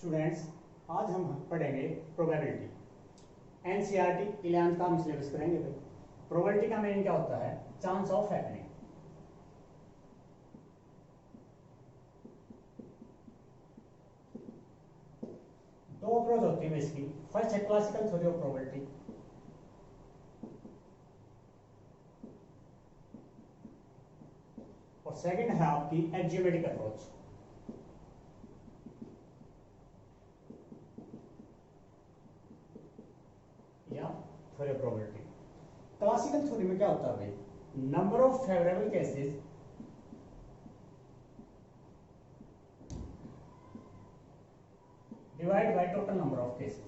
Students, आज हम पढ़ेंगे प्रोबेबिलिटी। एनसीईआरटी 11th का हम सिलेबस करेंगे भाई। प्रोबेबिलिटी का मीनिंग क्या होता है? Chance of happening. दो अप्रोच होती है इसकी। फर्स्ट है क्लासिकल थ्योरी ऑफ प्रोबेबिलिटी, और सेकंड है आपकी एक्जियोमेट्रिक अप्रोच। या theory of probability. Classical theory में क्या होता है भाई? Number of favourable cases divide by total number of cases.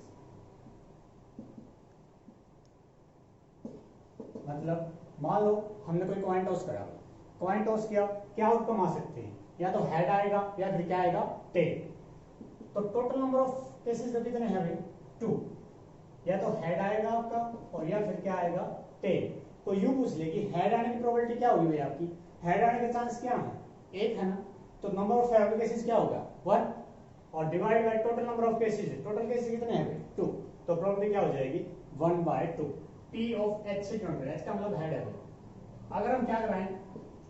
मतलब मान लो हमने कोई कॉइन टॉस करा, कॉइन टॉस किया, क्या आउटकम आ सकते हैं? या तो हेड आएगा या फिर क्या आएगा? टेल। तो टोटल नंबर ऑफ केसेस तो कितने हैं भाई? 2। या तो हेड आएगा आपका और या फिर क्या आएगा? टेल। तो यूं पूछ ले कि हेड आने की प्रोबेबिलिटी क्या होगी भाई आपकी? हेड आने के चांस क्या है? 1 है ना। तो नंबर ऑफ फेवरेबल केसेस क्या होगा? 1, और divide by total number of cases. Total cases कितने हैं भाई? 2। तो प्रोबेबिलिटी क्या हो जाएगी? 1/2। P ऑफ H से डिनोट करें, H का मतलब हेड है भाई। अगर हम क्या कराएं,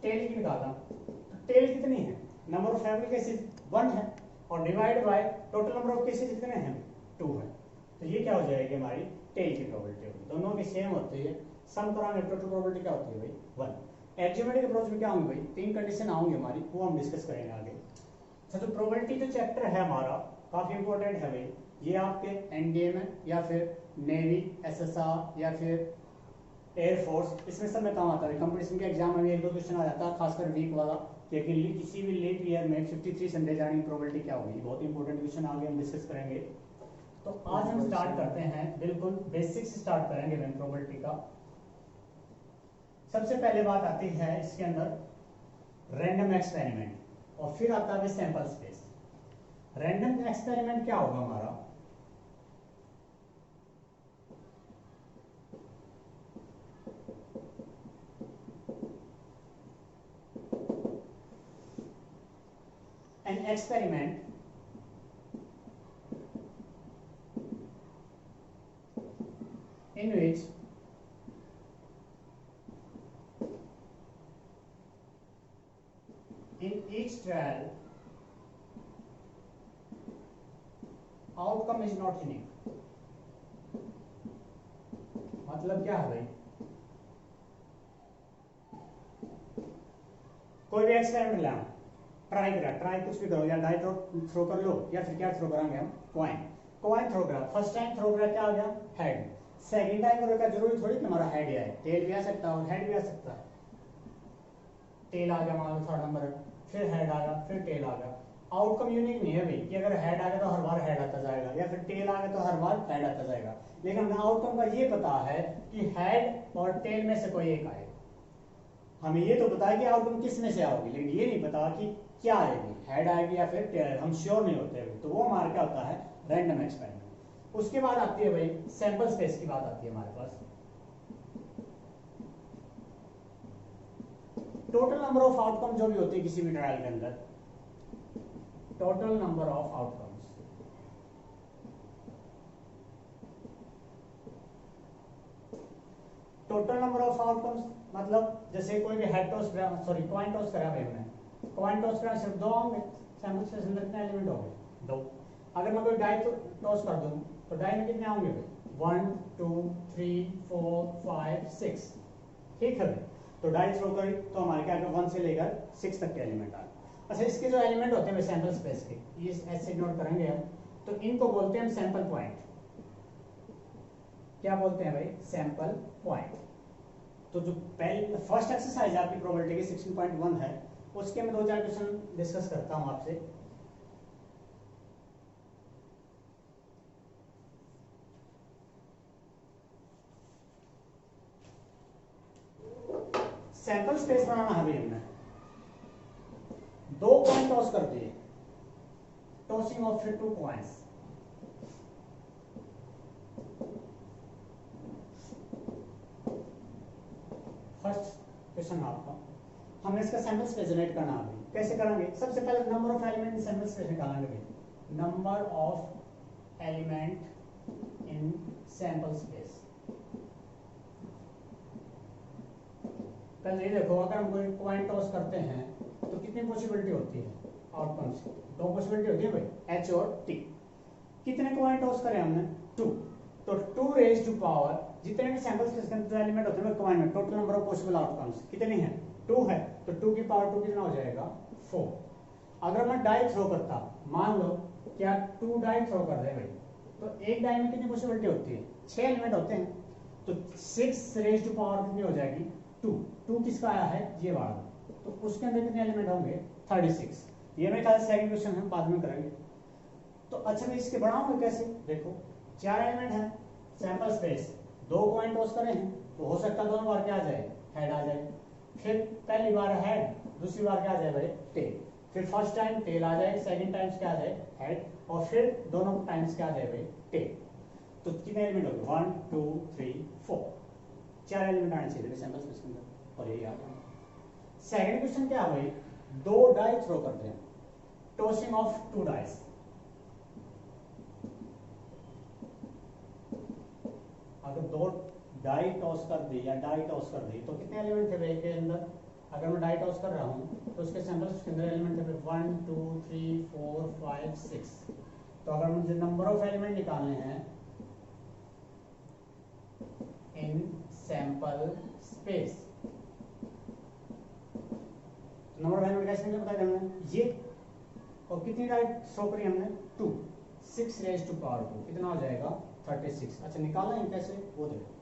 टेल की निकालना, तो टेल कितनी है? नंबर ऑफ फेवरेबल केसेस 1 है, और divide by total number of cases कितने हैं? 2 है। तो ये क्या हो जाएगी? हमारी टेल की प्रोबेबिलिटी होगी। दोनों की सेम होती है, सम कराने टोटल प्रोबेबिलिटी क्या होती है भाई? 1। एक्जियोमेट्रिक अप्रोच में क्या होंगे भाई? 3 कंडीशन आएंगे हमारी, वो हम डिस्कस करेंगे आगे। अच्छा, तो प्रोबेबिलिटी जो चैप्टर है हमारा काफी इंपॉर्टेंट है भाई। ये आपके एनडीए में या फिर नेवी, एसएसआर या फिर एयरफोर्स, इसमें सब में काम आता है। कंपटीशन के एग्जाम में 1-2 क्वेश्चन आ जाता है, खासकर वीक वाला, कि किसी भी लीप ईयर में 53 संडे जाने की प्रोबेबिलिटी क्या होगी। बहुत इंपॉर्टेंट क्वेश्चन आगे हम डिस्कस करेंगे। तो आज हम स्टार्ट करते हैं, बिल्कुल बेसिक से स्टार्ट करेंगे मैं प्रोबेबिलिटी का। सबसे पहले बात आती है इसके अंदर रैंडम एक्सपेरिमेंट, और फिर आता है सैंपल स्पेस। रैंडम एक्सपेरिमेंट क्या होगा हमारा? an experiment in which in each trial outcome is not unique। मतलब क्या है भाई? कोई भी एक्सपेरिमेंट लाओ, ट्राई करा, ट्राई कुछ भी करो, या डाई थ्रो कर लो, या फिर क्या थ्रो कराएंगे हम? कॉइन थ्रो करा। फर्स्ट टाइम थ्रो करा, क्या आ गया? हेड। सेकंड टाइम थ्रो करा, जरूरी थोड़ी कि हमारा हेड ही आए, टेल भी आ सकता है और हेड भी आ सकता है। टेल आ गया, मान लो थर्ड नंबर, फिर हेड आ गया, फिर टेल आ गया। आउटकम यूनिक नहीं है भाई कि अगर हेड आ गया तो हर बार हेड आता जाएगा, या फिर टेल आ गया तो हर बार हेड आता जाएगा। लेकिन हमें आउटकम का ये पता है कि हेड और टेल में से कोई एक आएगा। हमें ये तो पता है कि आउटकम किस में से आओगी, लेकिन ये नहीं पता कि क्या आएगी, हेड आएगी या फिर टेल, हम श्योर नहीं होते। तो वो हमारा क्या होता है? Random experiment. उसके बाद आती है भाई सैंपल स्पेस की बात आती है हमारे पास। टोटल नंबर ऑफ आउटकम जो भी होती है किसी भी ट्रायल के अंदर, total number of outcomes, total number of outcomes मतलब जैसे कोई भी head toss, sorry coin toss करा भाई हमने, कॉइन टॉस करा, सिर्फ 2 होंगे। सैंपल स्पेस अंदर कितने एलिमेंट होंगे? 2। अगर मैं कोई डाई टॉस कर दूं तो डाई में कितने होंगे भाई? 1 2 3 4 5 6। ठीक है भाई। तो डाई थ्रो करी तो हमारे क्या 1 से लेकर 6 तक के एलिमेंट आ गए। अच्छा, इसके जो एलिमेंट होते हैं सैंपल स्पेस के, ये ऐसे नोट करेंगे हम, तो इनको बोलते हैं सैंपल पॉइंट। क्या बोलते हैं भाई? Sample point. तो जो पहले फर्स्ट एक्सरसाइज आपकी प्रोबेबिलिटी की 16.1 है, उसके मैं 2-4 क्वेश्चन डिस्कस करता हूं आपसे। सैंपल स्पेस बनाना है भाई हमने। 2 कॉइन टॉस कर दिए, tossing of 2 coins. First question आपका, हमने इसका सैंपल स्पेस जनरेट करना है। कैसे करेंगे? सबसे पहले number of element in sample space निकालेंगे। Number of element in sample space. पहले ये देखो, अगर हम कोई कॉइन टॉस करते हैं तो कितनी पॉसिबिलिटी होती है आउटकम्स की? दो पॉसिबिलिटी होती है भाई, एच और टी। कितने कॉइन टॉस करें हमने? 2। तो 2 रेज टू पावर, जितने भी सैंपल स्पेस के अंदर एलिमेंट होते हैं कॉइन में, total number of possible outcomes कितने हैं? 2 है, तो 2 की पावर 2 कितना हो जाएगा? 4। अगर मैं डाई थ्रो करता, मान लो क्या 2 डाई थ्रो कर रहे हैं भाई, तो एक डाई में कितनी पॉसिबिलिटी होती है? 6 एलिमेंट होते हैं, तो 6 रेज टू पावर कितनी हो जाएगी? 2। 2 किसका आया है? ये वाला, तो उसके अंदर कितने एलिमेंट होंगे? 36। ये मेरे ख्याल से सेकंड क्वेश्चन हम बाद में करेंगे। तो अच्छा मैं इसके बढ़ाऊंगा कैसे? देखो 4 एलिमेंट हैं सैंपल स्पेस, 2 कॉइन टॉस करे हैं, तो हो सकता है दोनों बार क्या आ जाए? हेड आ जाए। फिर पहली बार हेड, दूसरी बार क्या आ जाए भाई? टेल। फिर फर्स्ट टाइम टेल आ जाए, सेकंड टाइम्स क्या आ जाए? हेड, और फिर दोनों टाइम्स क्या आ जाए भाई? टेल। तो कितने एलिमेंट हो गए? 1 2 3 4, 4 एलिमेंट आने चाहिए सैंपल स्पेस के अंदर, और यही आ गया। सेकंड क्वेश्चन क्या है भाई? 2 डाई थ्रो करते हैं, टॉसिंग ऑफ 2 डाइस। अगर 2 डाई टॉस कर दी या डाई टॉस कर दी तो कितने एलिमेंट थे भाई के अंदर? अगर मैं डाई टॉस कर रहा हूं तो उसके सैंपल्स के अंदर एलिमेंट थे 1 2 3 4 5 6। तो अगर मुझे नंबर ऑफ एलिमेंट निकालने हैं इन sample space, number of element कैसे बताया हमने? ये, और कितनी डाई थ्रो करी हमने? 2। 6 रेज टू पावर 2 कितना हो जाएगा? 36। अच्छा निकालना है कैसे? वो देखो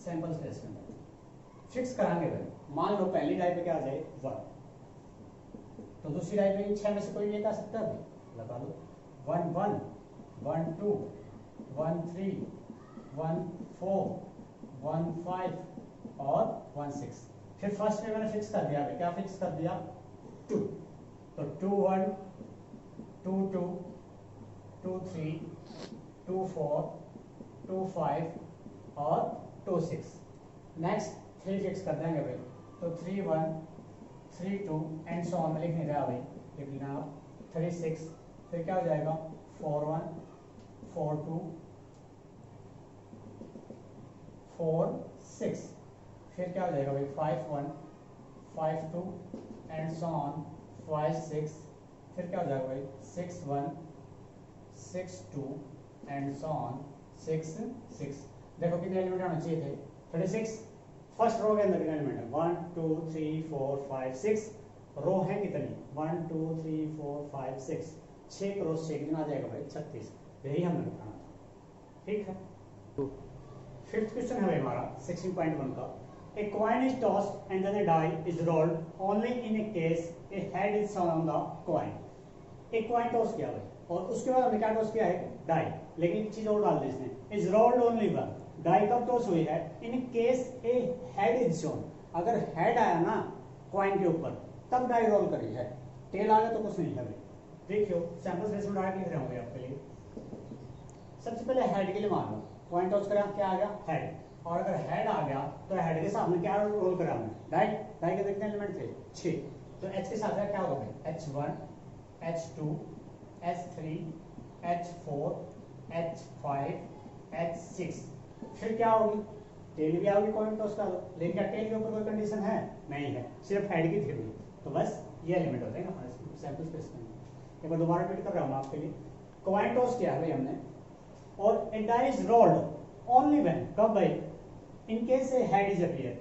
सैंपल स्पेस के अंदर फिक्स कराएंगे भाई। मान लो पहली डाई पे क्या आ जाए? 1, तो दूसरी डाई पे 6 में से कोई एक आ सकता है भाई, लगा लो। 1 1 1 2 1 3 1 4 1 5 और 1 6। फिर फर्स्ट में मैंने फिक्स कर दिया भाई, क्या फिक्स कर दिया? 2। तो 2 1 2 2 2 3 2 4 2 5 और 2 6। नेक्स्ट 3 फिक्स कर देंगे भाई, तो 3 1 3 2 एंड सो ऑन। लिख नहीं रहा भाई, लिख लेना आप 3 6। फिर क्या हो जाएगा? 4 1 4 2 4 6। फिर क्या हो जाएगा भाई? 5 1 5 2 एंड सो ऑन 5 6। फिर क्या हो जाएगा भाई? 6 1 6 2 एंड सो ऑन 6 6। देखो कितने एलिमेंट आने चाहिए थे? 36। फर्स्ट रो के अंदर कितने एलिमेंट है? 1 2 3 4 5 6। रो है कितनी? 1 2 3 4 5 6। 6 क्रॉस 6 कितना आ जाएगा भाई? 36। यही हमने बताना था, ठीक है। फिफ्थ क्वेश्चन है भाई हमारा 16.1 का। A coin is tossed and then a die is rolled only in a case a head is shown on the coin. एक कॉइन टॉस किया भाई, और उसके बाद हमने क्या टॉस किया है? डाई। लेकिन एक चीज और डाल दी इसने, is rolled only one. Die कब टॉस हुई है? In case a head is shown, अगर हेड आया ना कॉइन के ऊपर तब डाई रोल करी है, टेल आ गया तो कुछ नहीं है भाई। देखियो सैंपल स्पेस में डाई लिख रहे होंगे आपके लिए। सबसे पहले हेड के लिए मान लो कॉइन टॉस करा, क्या आ गया? हेड। और अगर हेड आ गया तो हेड के साथ में क्या रोल करा हमने? डाई। डाई के कितने एलिमेंट थे? 6। तो एच के साथ क्या होगा भाई? H1 H2 H3 H4 H5 H6। फिर क्या होगी? टेल भी आओगी कॉइन टॉस का। लेकिन क्या टेल के ऊपर कोई कंडीशन है? नहीं है, सिर्फ हेड की थी। तो बस ये एलिमेंट होते हैं ना सैंपल स्पेस में। एक बार दोबारा रिपीट कर रहा हूँ आपके लिए। कॉइन टॉस किया भाई हमने, और a die is rolled only when, कब भाई? In case a head is appear.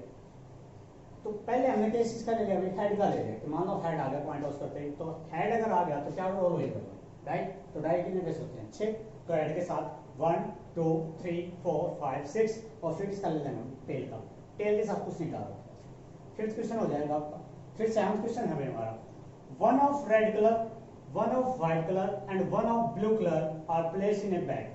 तो पहले हमने केस इसका ले लिया भाई, हेड का ले लिया कि मान लो हेड आ गया कॉइन टॉस करते हैं, तो हेड अगर आ गया तो क्या रोल होगा? डाई। तो डाई कितने केस होते हैं? 6। तो हेड के साथ 1 2 3 4 5 6, और फिर इसका ले लेना टेल का। टेल के साथ कुछ नहीं डाला। फिफ्थ क्वेश्चन हो जाएगा आपका। फिर सेवंथ क्वेश्चन है भाई हमारा, one of red colour, one of white colour and one of blue colour are placed in a bag.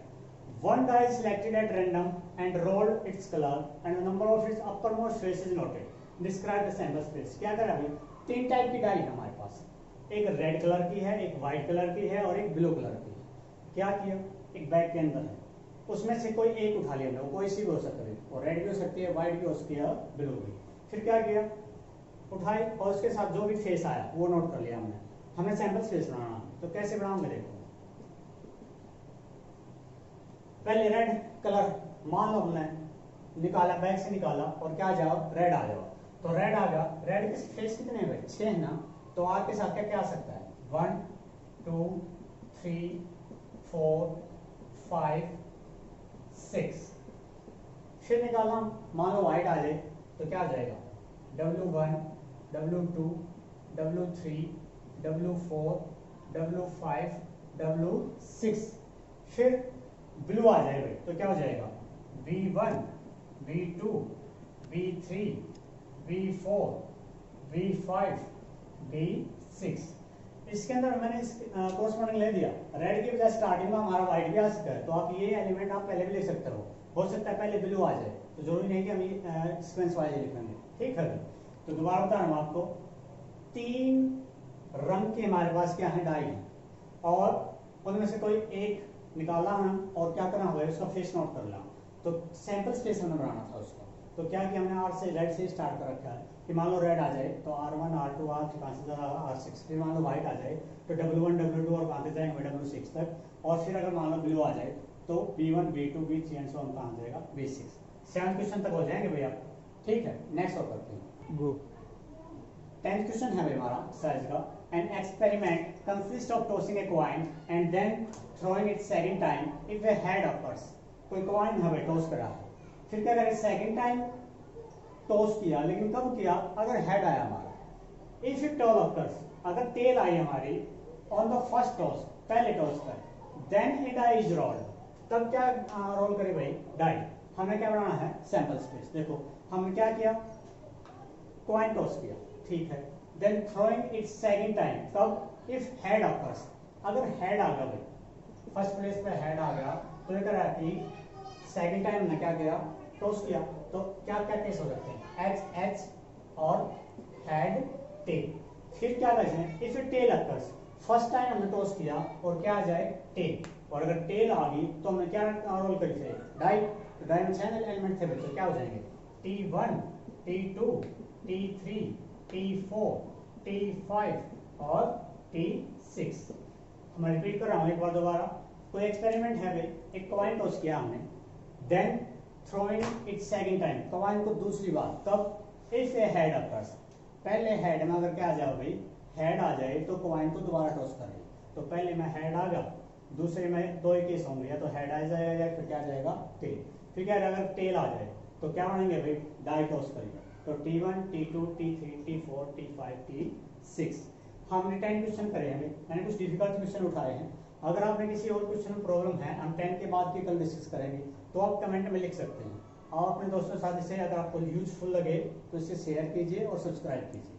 One die is selected at random and rolled its color and the number of its uppermost face is noted. Describe the sample space. क्या करें अभी? 3 type की die है हमारे पास, एक red colour की है, एक व्हाइट कलर की है और एक ब्लू कलर की है। क्या किया? एक बैग के अंदर है, उसमें से कोई एक उठा लिया हमने, वो कोई सी भी हो सकती है, और रेड भी हो सकती है, व्हाइट भी हो सकती है, ब्लू भी। फिर क्या किया? उठाई और उसके साथ जो भी फेस आया वो नोट कर लिया हमने। हमें सैंपल स्पेस बनाना, तो कैसे बनाऊंगे देखो। पहले रेड कलर मान लो हमने निकाला, बैग से निकाला और क्या जाओ रेड आ जाओ, तो रेड आ गया। रेड के फेस कितने हैं भाई? 6 है ना, तो आर के साथ क्या क्या आ सकता है? 1 2 3 4 5 6। फिर निकालना, मान लो व्हाइट आ जाए तो क्या आ जाएगा? W1 W2 W3 W4 W5 W6। फिर ब्लू आ जाए भाई तो क्या हो जाएगा? V1 V2 V3 V4 V5 V6। इसके अंदर मैंने इस कोर्सपॉन्डिंग ले दिया। रेड की वजह स्टार्टिंग में हमारा व्हाइट भी आ सकता है, तो आप ये एलिमेंट आप पहले भी लिख सकते हो सकता है पहले ब्लू आ जाए, तो जरूरी नहीं कि हम ये सीक्वेंस वाइज लिखेंगे, ठीक है। तो दोबारा बता रहा हूँ आपको, 3 रंग के हमारे पास क्या है? डाई है, और उनमें से कोई एक निकालना है और क्या करना होगा? उसका फेस नोट कर लेना। तो सैंपल स्पेस हमें बनाना था उसका, तो क्या कि हमने आर से रेड से स्टार्ट कर रखा है कि मान लो रेड आ जाए तो R1 R2 R3 कहाँ से R6, फिर मान लो व्हाइट आ जाए तो W1 W2 और कहाँ से जाएंगे W6 तक, और फिर अगर मान लो ब्लू आ जाए तो B1 B2 B3 and so on कहाँ जाएगा? B6। 7 क्वेश्चन तक हो जाएंगे भैया, ठीक है। नेक्स्ट और करते हैं, गो। 10th क्वेश्चन है भाई हमारा साइज का। An experiment consists of tossing a coin and then throwing it second time if a head occurs। कोई कॉइन है भाई, टॉस करा है, फिर क्या करें? सेकंड टाइम टॉस किया, लेकिन कब किया? अगर हेड आया हमारा। इफ इट टेल ऑकर्स, अगर टेल आई हमारी ऑन द फर्स्ट टॉस, पहले टॉस पर, then a die is rolled, तब क्या रोल करे भाई? डाई। हमें क्या बनाना है? Sample space. देखो हमने क्या किया? कॉइन टॉस किया, ठीक है। Then throwing it second time, कब? इफ हेड ऑकर्स, अगर हेड आ गया भाई, फर्स्ट प्लेस पे हेड आ गया, तो ये करा कि सेकंड टाइम ने क्या किया? टॉस किया, तो क्या क्या केस हो सकते हैं? एच एच और हेड टेल। फिर क्या करते? If tail occurs, first time हमने टॉस किया और क्या आ जाए? टेल, और अगर टेल आ गई तो हमने क्या रोल करी थे? डाई। तो डायमेंशनल एलिमेंट थे बच्चों, क्या हो जाएंगे? T1 T2 T3 T4 T5 और T6। मैं रिपीट कर रहा हूँ एक बार दोबारा। कोई एक्सपेरिमेंट है भाई, एक कॉइन टॉस किया हमने, then throwing it second time, coin को दूसरी बार, कब? इफ ए हेड अकर्स, पहले हेड में अगर क्या आ जाए भाई? हेड आ जाए तो कॉइन को दोबारा टॉस करें। तो पहले में हेड आ गया, दूसरे में दो ही केस होंगे, या तो हेड आ जाएगा या फिर क्या आ जाएगा? टेल। फिर क्या अगर टेल आ जाए तो क्या बनेंगे भाई? डाई टॉस करेंगे। तो T1 T2 T3 T4 T5 T6। हमने 10 क्वेश्चन करे हैं, मैंने कुछ डिफिकल्ट क्वेश्चन उठाए हैं। अगर आपने किसी और क्वेश्चन में प्रॉब्लम है, हम 10 के बाद की कल डिस्कस करेंगे, तो आप कमेंट में लिख सकते हैं। आप अपने दोस्तों के साथ इसे, अगर आपको यूजफुल लगे तो इसे शेयर कीजिए और सब्सक्राइब कीजिए।